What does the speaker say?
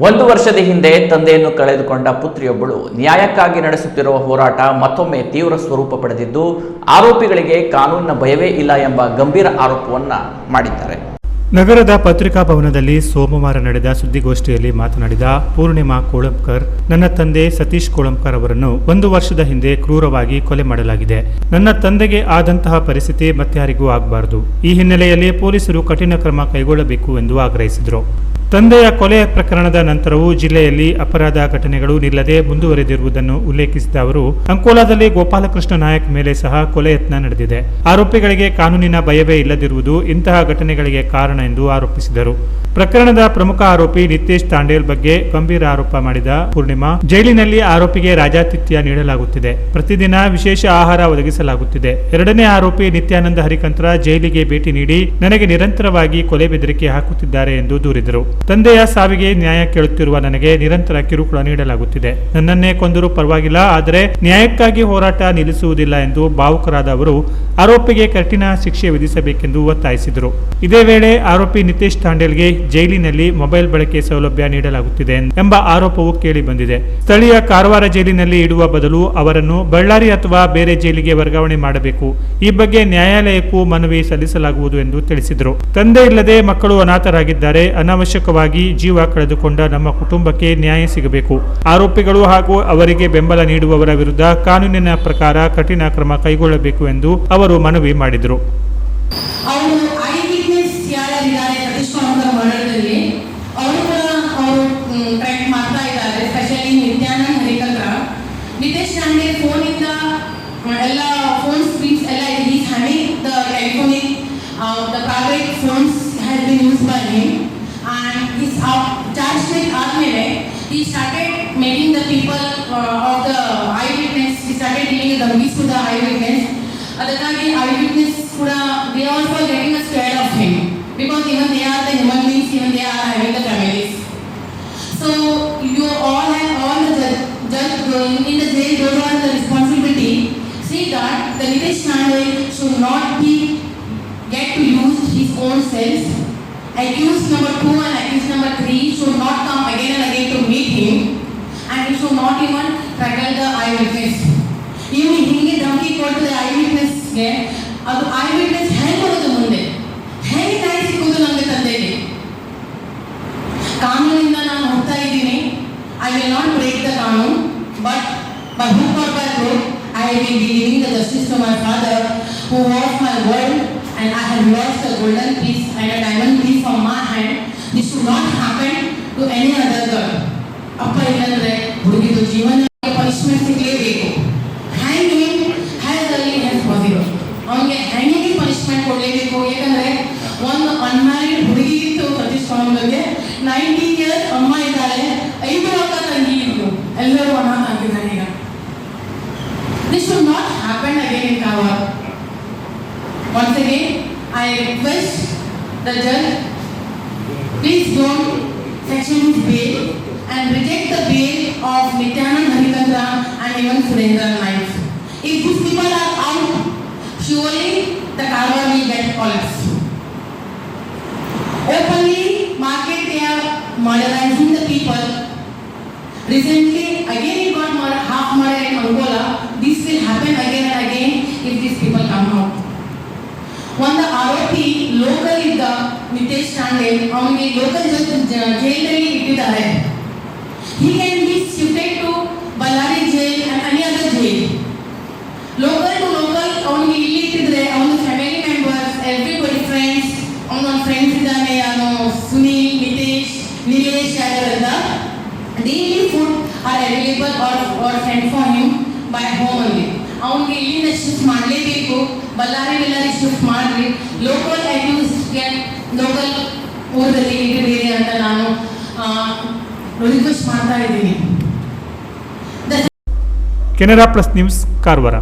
ಒಂದು ವರ್ಷದ ಹಿಂದೆ ತಂದೆಯನ್ನು ಕಳೆದುಕೊಂಡ ಪುತ್ರಿಯೊಬ್ಬಳು ನ್ಯಾಯಕ್ಕಾಗಿ ನಡೆಸುತ್ತಿರುವ ಹೋರಾಟ ಮತ್ತೊಮ್ಮೆ ತೀವ್ರ ಸ್ವರೂಪ ಪಡೆದಿದ್ದು, ಆರೋಪಿಗಳಿಗೆ ಕಾನೂನಿನ ಭಯವೇ ಇಲ್ಲ ಎಂಬ ಗಂಭೀರ ಆರೋಪವನ್ನ ಮಾಡಿದ್ದಾರೆ. ನಗರದ ಪತ್ರಿಕಾ ಭವನದಲ್ಲಿ ಸೋಮವಾರ ನಡೆದ ಸುದ್ದಿಗೋಷ್ಠಿಯಲ್ಲಿ ಮಾತನಾಡಿದ ಪೂರ್ಣಿಮಾ ಕೋಳಂಬ್ಕರ್, ನನ್ನ ತಂದೆ ಸತೀಶ್ ಕೋಳಂಬ್ಕರ್ ಅವರನ್ನು ಒಂದು ವರ್ಷದ ಹಿಂದೆ ಕ್ರೂರವಾಗಿ ಕೊಲೆ ಮಾಡಲಾಗಿದೆ. ನನ್ನ ತಂದೆಗೆ ಆದಂತಹ ಪರಿಸ್ಥಿತಿ ಮತ್ಯಾರಿಗೂ ಆಗಬಾರದು. ಈ ಹಿನ್ನೆಲೆಯಲ್ಲಿ ಪೊಲೀಸರು ಕಠಿಣ ಕ್ರಮ ಕೈಗೊಳ್ಳಬೇಕು ಎಂದು ಆಗ್ರಹಿಸಿದರು. ತಂದೆಯ ಕೊಲೆ ಪ್ರಕರಣದ ನಂತರವೂ ಜಿಲ್ಲೆಯಲ್ಲಿ ಅಪರಾಧ ಘಟನೆಗಳು ನಿಲ್ಲದೆ ಮುಂದುವರೆದಿರುವುದನ್ನು ಉಲ್ಲೇಖಿಸಿದ ಅವರು, ಅಂಕೋಲಾದಲ್ಲಿ ಗೋಪಾಲಕೃಷ್ಣ ನಾಯಕ್ ಮೇಲೆ ಸಹ ಕೊಲೆ ಯತ್ನ ನಡೆದಿದೆ. ಆರೋಪಿಗಳಿಗೆ ಕಾನೂನಿನ ಭಯವೇ ಇಲ್ಲದಿರುವುದು ಇಂತಹ ಘಟನೆಗಳಿಗೆ ಕಾರಣ ಎಂದು ಆರೋಪಿಸಿದರು. ಪ್ರಕರಣದ ಪ್ರಮುಖ ಆರೋಪಿ ನಿತೇಶ್ ತಾಂಡೇಲ್ ಬಗ್ಗೆ ಗಂಭೀರ ಆರೋಪ ಮಾಡಿದ ಪೂರ್ಣಿಮಾ, ಜೈಲಿನಲ್ಲಿ ಆರೋಪಿಗೆ ರಾಜಾತಿಥ್ಯ ನೀಡಲಾಗುತ್ತಿದೆ, ಪ್ರತಿದಿನ ವಿಶೇಷ ಆಹಾರ ಒದಗಿಸಲಾಗುತ್ತಿದೆ. ಎರಡನೇ ಆರೋಪಿ ನಿತ್ಯಾನಂದ ಹರಿಕಂತ್ರ ಜೈಲಿಗೆ ಭೇಟಿ ನೀಡಿ ನನಗೆ ನಿರಂತರವಾಗಿ ಕೊಲೆ ಬೆದರಿಕೆ ಹಾಕುತ್ತಿದ್ದಾರೆ ಎಂದು ದೂರಿದರು. ತಂದೆಯ ಸಾವಿಗೆ ನ್ಯಾಯ ಕೇಳುತ್ತಿರುವ ನನಗೆ ನಿರಂತರ ಕಿರುಕುಳ ನೀಡಲಾಗುತ್ತಿದೆ. ನನ್ನನ್ನೇ ಕೊಂದರೂ ಪರವಾಗಿಲ್ಲ, ಆದರೆ ನ್ಯಾಯಕ್ಕಾಗಿ ಹೋರಾಟ ನಿಲ್ಲಿಸುವುದಿಲ್ಲ ಎಂದು ಭಾವುಕರಾದ ಅವರು ಆರೋಪಿಗೆ ಕಠಿಣ ಶಿಕ್ಷೆ ವಿಧಿಸಬೇಕೆಂದು ಒತ್ತಾಯಿಸಿದರು. ಇದೇ ವೇಳೆ ಆರೋಪಿ ನಿತೇಶ್ ತಾಂಡೇಲ್ಗೆ ಜೈಲಿನಲ್ಲಿ ಮೊಬೈಲ್ ಬಳಕೆ ಸೌಲಭ್ಯ ನೀಡಲಾಗುತ್ತಿದೆ ಎಂಬ ಆರೋಪವು ಕೇಳಿ ಬಂದಿದೆ. ಸ್ಥಳೀಯ ಕಾರವಾರ ಜೈಲಿನಲ್ಲಿ ಇಡುವ ಬದಲು ಅವರನ್ನು ಬಳ್ಳಾರಿ ಅಥವಾ ಬೇರೆ ಜೈಲಿಗೆ ವರ್ಗಾವಣೆ ಮಾಡಬೇಕು. ಈ ಬಗ್ಗೆ ನ್ಯಾಯಾಲಯಕ್ಕೂ ಮನವಿ ಸಲ್ಲಿಸಲಾಗುವುದು ಎಂದು ತಿಳಿಸಿದರು. ತಂದೆ ಇಲ್ಲದೆ ಮಕ್ಕಳು ಅನಾಥರಾಗಿದ್ದಾರೆ. ಅನಾವಶ್ಯಕವಾಗಿ ಜೀವ ಕಳೆದುಕೊಂಡ ನಮ್ಮ ಕುಟುಂಬಕ್ಕೆ ನ್ಯಾಯ ಸಿಗಬೇಕು. ಆರೋಪಿಗಳು ಹಾಗೂ ಅವರಿಗೆ ಬೆಂಬಲ ನೀಡುವವರ ವಿರುದ್ಧ ಕಾನೂನಿನ ಪ್ರಕಾರ ಕಠಿಣ ಕ್ರಮ ಕೈಗೊಳ್ಳಬೇಕು ಎಂದು ಅವರು ಮನವಿ ಮಾಡಿದರು. ನಿತೇಶ್ ತಾಂಡೇಲ್ ಫೋನ್ ಇಂದ ಎಲ್ಲ ಫೋನ್ ಸ್ಕ್ರೀನ್ಸ್ ಎಲ್ಲ he's having the telephonic the private phones has been used by him, and his charge sheet ಆದ್ಮೇಲೆ he started making the people of the eyewitness, he started giving the movies to the eyewitness. ಅದಕ್ಕಾಗಿ eyewitness ಕೂಡ they are also getting scared of him because even they are the human beings, even they are having the families. So you all have all the judge in the jail, those are the responsibility. See that the Nitesh Tandel should not get to use his own self. Accused number 2 and accused number 3 should not come again and again to meet him, and he should not even tackle the eyewitness. Even hinge dhamki ಕೊಟ್ಟು the eyewitness ಗೆ ಅದು eyewitness ಹೆಂಗೆ ಬರೋದು ಮುಂದೆ, ಹೆಂಗೆ ನ್ಯಾಯ ಸಿಗೋದು ನನಗೆ ತಂದೆಗೆ? ಕಾನೂನಿಂದ ನಾನು ಹೋಗ್ತಾ ಇದ್ದೀನಿ. I will not break the ಕಾನೂನು, but by hook or by crook I will be giving the justice to my father who was my world, and I have lost a golden piece and a diamond piece from my hand. This should not happen to any other girl. ಅಪ್ಪ ಇಲ್ಲಂದ್ರೆ ಹುಡುಗಿದು ಜೀವನಕ್ಕೆ punishment ಸಿಗಲೇಬೇಕು. Hanging has early as possible. ಅವನಿಗೆ hanging punishment ಕೊಡಲೇಬೇಕು. ಯಾಕಂದ್ರೆ ಒಂದು unmarried ಹುಡುಗಿಗಿತ್ತು ಸತೀಶ್ ಕೋಳಂಬ್ಕರ್ಗೆ 19 years ಅಮ್ಮ ಇದ್ದಾಳೆ, 5 ಅಕ್ಕ ತಂಗಿ ಇದ್ರು, ಎಲ್ಲರೂ ಅನಾಥ ಆಗಿದ್ದಾರೆ. ಈಗ this should not happen again in Karwar. Once again I request the judge, please don't sanction his bail and reject the bail of Nityanand Harikantra and even Surendra Naik. If these people are out, surely the Karwar will get collapse. Openly market they are murderizing the people. Recently again it got half murder in Angola. This will happen again and again if these people come out. ಒಂದು ಆರೋಪಿ local ಇದ್ದ ನಿತೇಶ್ ತಾಂಡೇಲ್, ಅವನಿಗೆ local ಜೈಲಲ್ಲಿ ಇಟ್ಟಿದ್ದಾರೆ. he can be shifted to Ballari jail and any other jail. Local to local ಅವನಿಗೆ ಇಲ್ಲಿ ಇಟ್ಟಿದ್ರೆ ಅವನ ಫ್ಯಾಮಿಲಿ ಮೆಂಬರ್ಸ್, ಎವ್ರಿಬಡಿ ಫ್ರೆಂಡ್ಸ್, ಅವನ ಫ್ರೆಂಡ್ಸ್ ಇದ್ದಾನೆ, ಅವನು ಸುನೀಲ್, ನಿತೇಶ್, ನಿಲೇಶ್ ಯಾರೆಲ್ಲ daily food are available are sent for him by home ಅಲ್ಲಿ. ಅವನಿಗೆ ಇಲ್ಲಿಂದ ಶಿಫ್ಟ್ ಮಾಡಲೇಬೇಕು. ಬಳ್ಳಾರಿ ಶಿಫ್ಟ್ ಮಾಡ್ರಿ. ಲೋಕಲ್ ಅಕ್ಯೂಸ್ಡ್ಗೆ ಲೋಕಲ್ ಊರಲ್ಲಿ ಇಟ್ಟಿದ್ದೀರಿ ಅಂತ ನಾನು ರಿಕ್ವೆಸ್ಟ್ ಮಾಡ್ತಾ ಇದ್ದೀನಿ. Canara plus news Karwar.